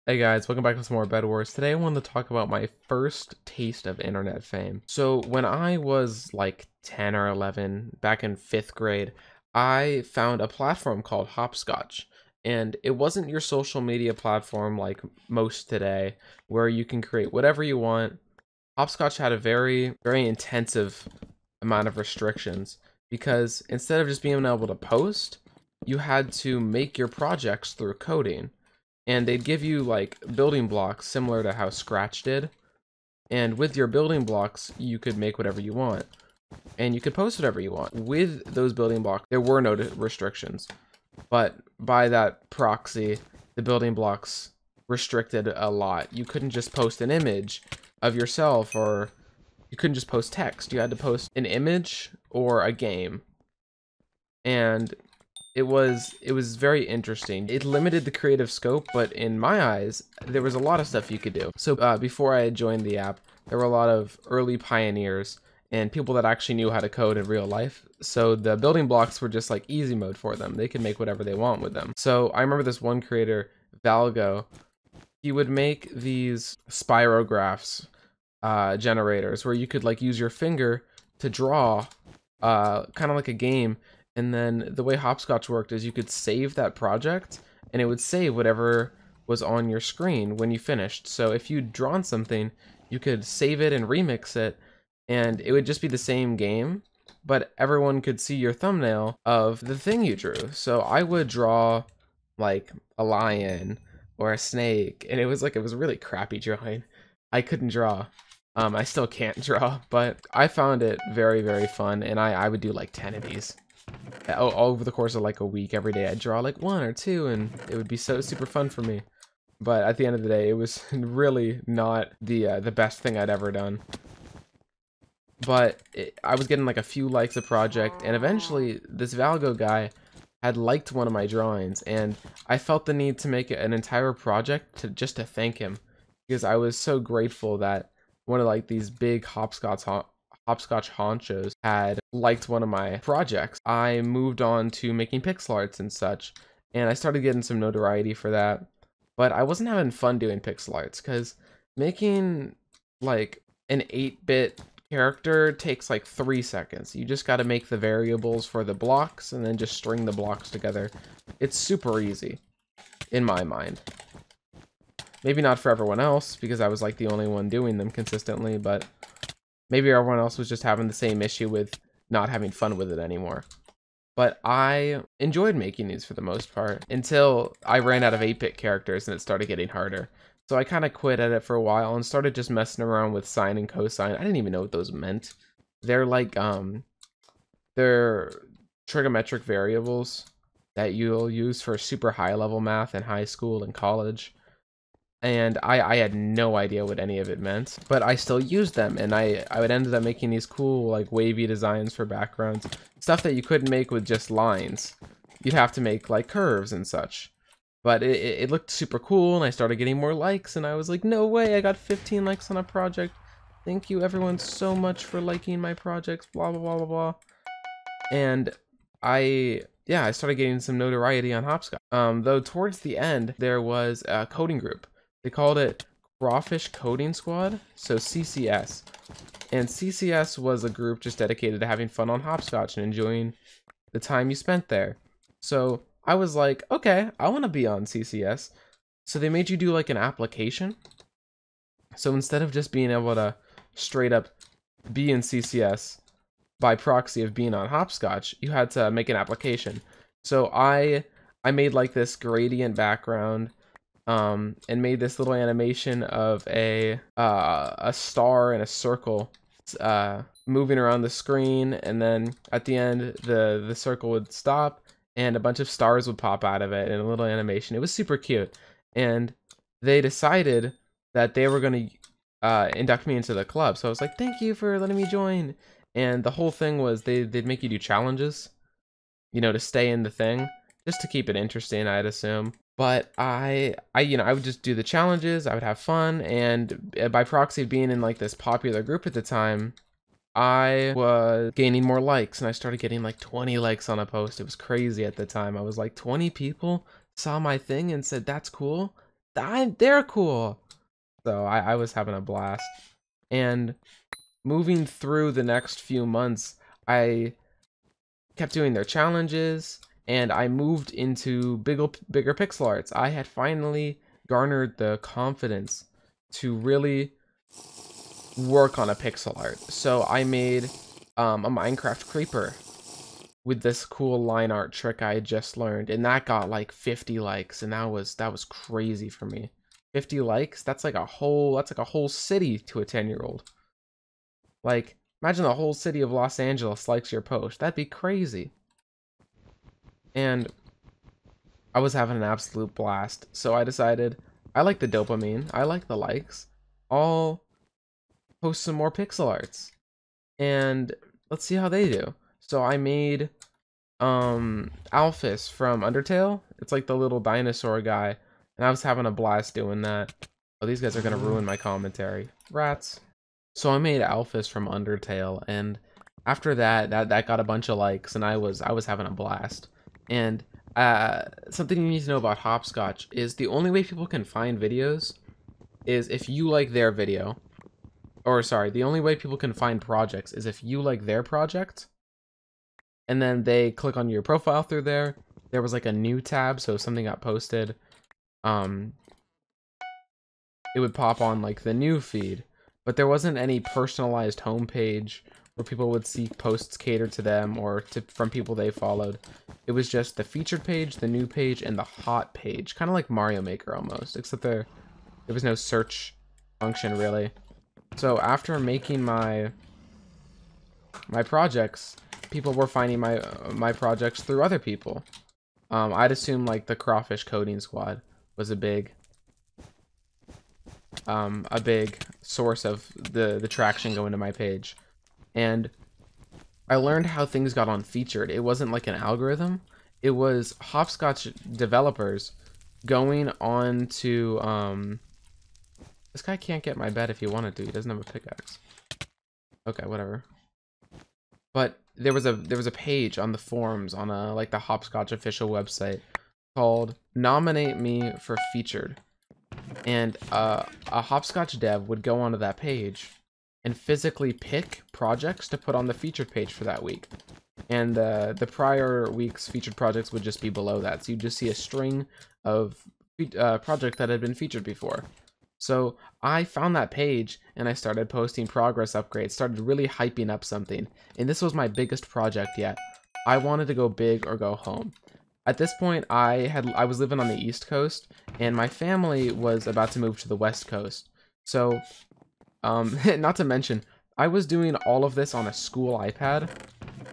Hey guys, welcome back to some more Bed Wars. Today I wanted to talk about my first taste of internet fame. So when I was like 10 or 11, back in 5th grade, I found a platform called Hopscotch. And it wasn't your social media platform like most today, where you can create whatever you want. Hopscotch had a very intensive amount of restrictions because instead of just being able to post, you had to make your projects through coding, and they'd give you like building blocks similar to how Scratch did, and with your building blocks you could make whatever you want and you could post whatever you want. With those building blocks there were no restrictions, but by that proxy the building blocks restricted a lot. You couldn't just post an image of yourself, or you couldn't just post text. You had to post an image or a game, and it was very interesting. It limited the creative scope, but in my eyes, there was a lot of stuff you could do. So before I had joined the app, there were a lot of early pioneers and people that actually knew how to code in real life. So the building blocks were just like easy mode for them. They could make whatever they want with them. So I remember this one creator, Valgo, he would make these spirographs generators where you could like use your finger to draw, kind of like a game. And then the way Hopscotch worked is you could save that project and it would save whatever was on your screen when you finished. So if you'd drawn something, you could save it and remix it, and it would just be the same game, but everyone could see your thumbnail of the thing you drew. So I would draw like a lion or a snake, and it was a really crappy drawing. I couldn't draw. I still can't draw, but I found it very fun, and I would do like 10 of these all over the course of like a week. Every day I'd draw like 1 or 2, and it would be so super fun for me. But at the end of the day, it was really not the best thing I'd ever done. But I was getting like a few likes a project, and eventually this Valgo guy had liked one of my drawings, and I felt the need to make an entire project just to thank him, because I was so grateful that one of like these big hopscotch honchos had liked one of my projects. I moved on to making pixel arts and such, and I started getting some notoriety for that. But I wasn't having fun doing pixel arts, because making like an 8-bit character takes like 3 seconds. You just got to make the variables for the blocks and then just string the blocks together. It's super easy in my mind. Maybe not for everyone else, because I was like the only one doing them consistently, but maybe everyone else was just having the same issue with not having fun with it anymore. But I enjoyed making these for the most part, until I ran out of 8-bit characters and it started getting harder. So I kind of quit at it for a while and started just messing around with sine and cosine. I didn't even know what those meant. They're like, they're trigonometric variables that you'll use for super high level math in high school and college. And I had no idea what any of it meant, but I still used them, and I would end up making these cool like wavy designs for backgrounds, stuff that you couldn't make with just lines. You'd have to make like curves and such, but it looked super cool, and I started getting more likes, and I was like, no way, I got 15 likes on a project. Thank you everyone so much for liking my projects, blah blah blah blah blah. And I started getting some notoriety on Hopscotch. Though towards the end there was a coding group. They called it Crawfish Coding Squad, so CCS. And CCS was a group just dedicated to having fun on Hopscotch and enjoying the time you spent there. So I was like, okay, I want to be on CCS. So they made you do like an application. So instead of just being able to straight up be in CCS by proxy of being on Hopscotch, you had to make an application. So I made like this gradient background, and made this little animation of a star and a circle moving around the screen, and then at the end the circle would stop and a bunch of stars would pop out of it in a little animation. It was super cute, and they decided that they were going to induct me into the club. So I was like, thank you for letting me join. And the whole thing was they'd make you do challenges, you know, to stay in the thing, just to keep it interesting, I'd assume. But I would just do the challenges, I would have fun, and by proxy of being in like this popular group at the time, I was gaining more likes, and I started getting like 20 likes on a post. It was crazy at the time. I was like, 20 people saw my thing and said, that's cool. they're cool. So I was having a blast. And moving through the next few months, I kept doing their challenges, and I moved into bigger pixel arts. I had finally garnered the confidence to really work on a pixel art. So I made a Minecraft creeper with this cool line art trick I had just learned, and that got like 50 likes, and that was crazy for me. 50 likes, that's like a whole city to a 10-year-old. Like, imagine the whole city of Los Angeles likes your post. That'd be crazy. And I was having an absolute blast, so I decided I like the dopamine, I like the likes. I'll post some more pixel arts, and let's see how they do. So I made Alphys from Undertale. It's like the little dinosaur guy, and I was having a blast doing that. Oh, these guys are gonna ruin my commentary. Rats. So I made Alphys from Undertale, and after that got a bunch of likes, and I was having a blast. And something you need to know about Hopscotch is the only way people can find videos is if you like their video. Or sorry, the only way people can find projects is if you like their project, and then they click on your profile through there. There was like a new tab, so if something got posted, it would pop on like the new feed, but there wasn't any personalized homepage where people would see posts catered to them or from people they followed. It was just the featured page, the new page, and the hot page, kind of like Mario Maker almost, except there was no search function really. So after making my projects, people were finding my projects through other people. I'd assume like the Crawfish Coding Squad was a big source of the traction going to my page. And I learned how things got on featured. It wasn't like an algorithm. It was Hopscotch developers going on to this guy can't get my bed if he wanted to. He doesn't have a pickaxe. Okay, whatever. But there was a page on the forums on like the Hopscotch official website called "Nominate Me for Featured," and a Hopscotch dev would go onto that page and physically pick projects to put on the featured page for that week. And the prior week's featured projects would just be below that, so you just see a string of projects that had been featured before. So I found that page and I started posting progress upgrades, started really hyping up something. And this was my biggest project yet. I wanted to go big or go home. At this point, I was living on the East Coast, and my family was about to move to the West Coast. So, not to mention, I was doing all of this on a school iPad.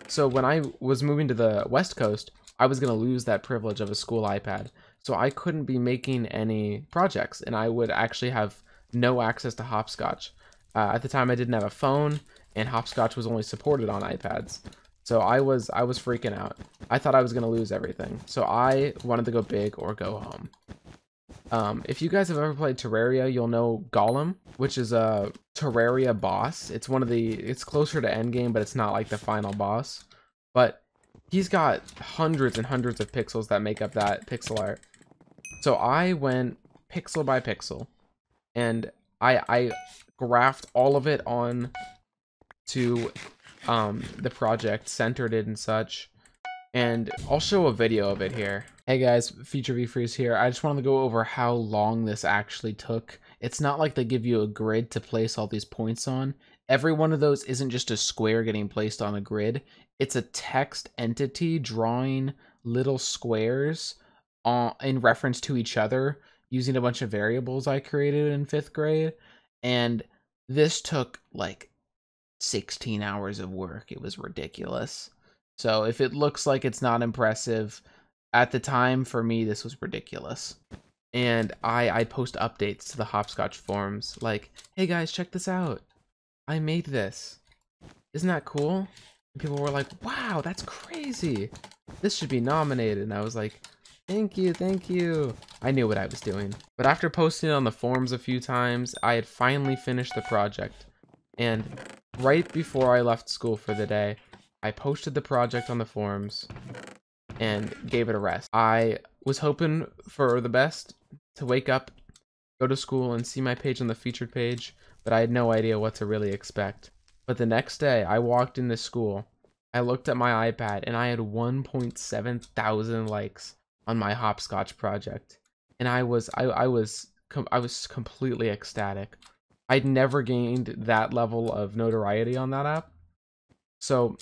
So when I was moving to the West Coast, I was going to lose that privilege of a school iPad. So I couldn't be making any projects, and I would actually have no access to Hopscotch. At the time, I didn't have a phone, and Hopscotch was only supported on iPads. So I was freaking out. I thought I was going to lose everything. So I wanted to go big or go home. If you guys have ever played Terraria, you'll know Golem, which is a Terraria boss. It's it's closer to endgame, but it's not like the final boss. But he's got hundreds and hundreds of pixels that make up that pixel art. So I went pixel by pixel, and I graphed all of it on to the project, centered it and such, and I'll show a video of it here. Hey guys, Feature VFreeze here. I just wanted to go over how long this actually took. It's not like they give you a grid to place all these points on. Every one of those isn't just a square getting placed on a grid. It's a text entity drawing little squares in reference to each other using a bunch of variables I created in 5th grade. And this took like 16 hours of work. It was ridiculous. So if it looks like it's not impressive, at the time for me this was ridiculous. And I post updates to the Hopscotch forums like, hey guys, check this out, I made this, isn't that cool? And people were like, wow, that's crazy, this should be nominated. And I was like, thank you, thank you. I knew what I was doing. But after posting it on the forums a few times, I had finally finished the project. And right before I left school for the day, I posted the project on the forums and gave it a rest. I was hoping for the best, to wake up go to school and see my page on the featured page, but I had no idea what to really expect. But the next day, I walked into school, I looked at my iPad, and I had 1.7 thousand likes on my hopscotch project, and I was completely ecstatic. I'd never gained that level of notoriety on that app, so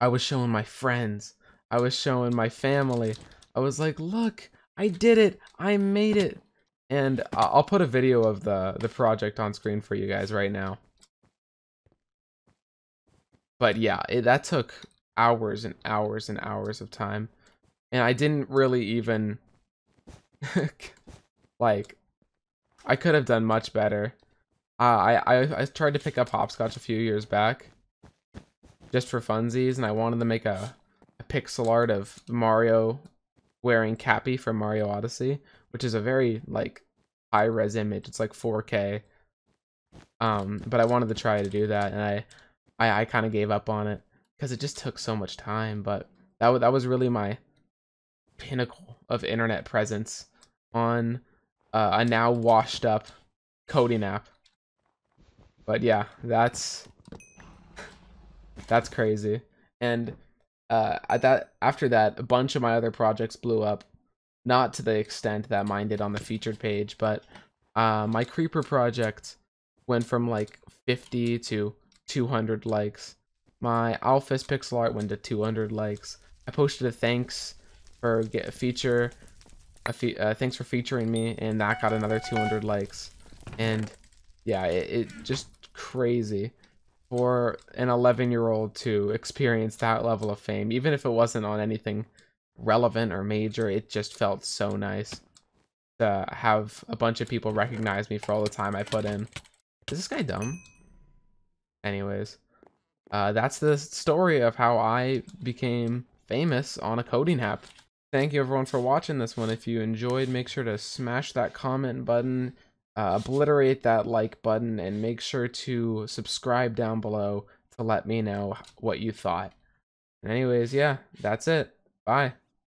I was showing my friends, I was showing my family. I was like, look, I did it, I made it. And I'll put a video of the project on screen for you guys right now. But yeah, that took hours and hours and hours of time. And I didn't really even like, I could have done much better. I tried to pick up hopscotch a few years back just for funsies, and I wanted to make a pixel art of Mario wearing Cappy from Mario Odyssey, which is a very like high res image. It's like 4K. But I wanted to try to do that, and I kind of gave up on it because it just took so much time. But that was really my pinnacle of internet presence on a now washed up coding app. But yeah, that's crazy. And after that, a bunch of my other projects blew up, not to the extent that mine did on the featured page, but my creeper project went from like 50 to 200 likes. My Alphys pixel art went to 200 likes. I posted a thanks for thanks for featuring me, and that got another 200 likes. And yeah, it just crazy for an 11-year-old to experience that level of fame, even if it wasn't on anything relevant or major. It just felt so nice to have a bunch of people recognize me for all the time I put in. Is this guy dumb? Anyways, that's the story of how I became famous on a coding app. Thank you everyone for watching this one. If you enjoyed, make sure to smash that comment button, obliterate that like button, and make sure to subscribe down below to let me know what you thought. And anyways, yeah, that's it. Bye.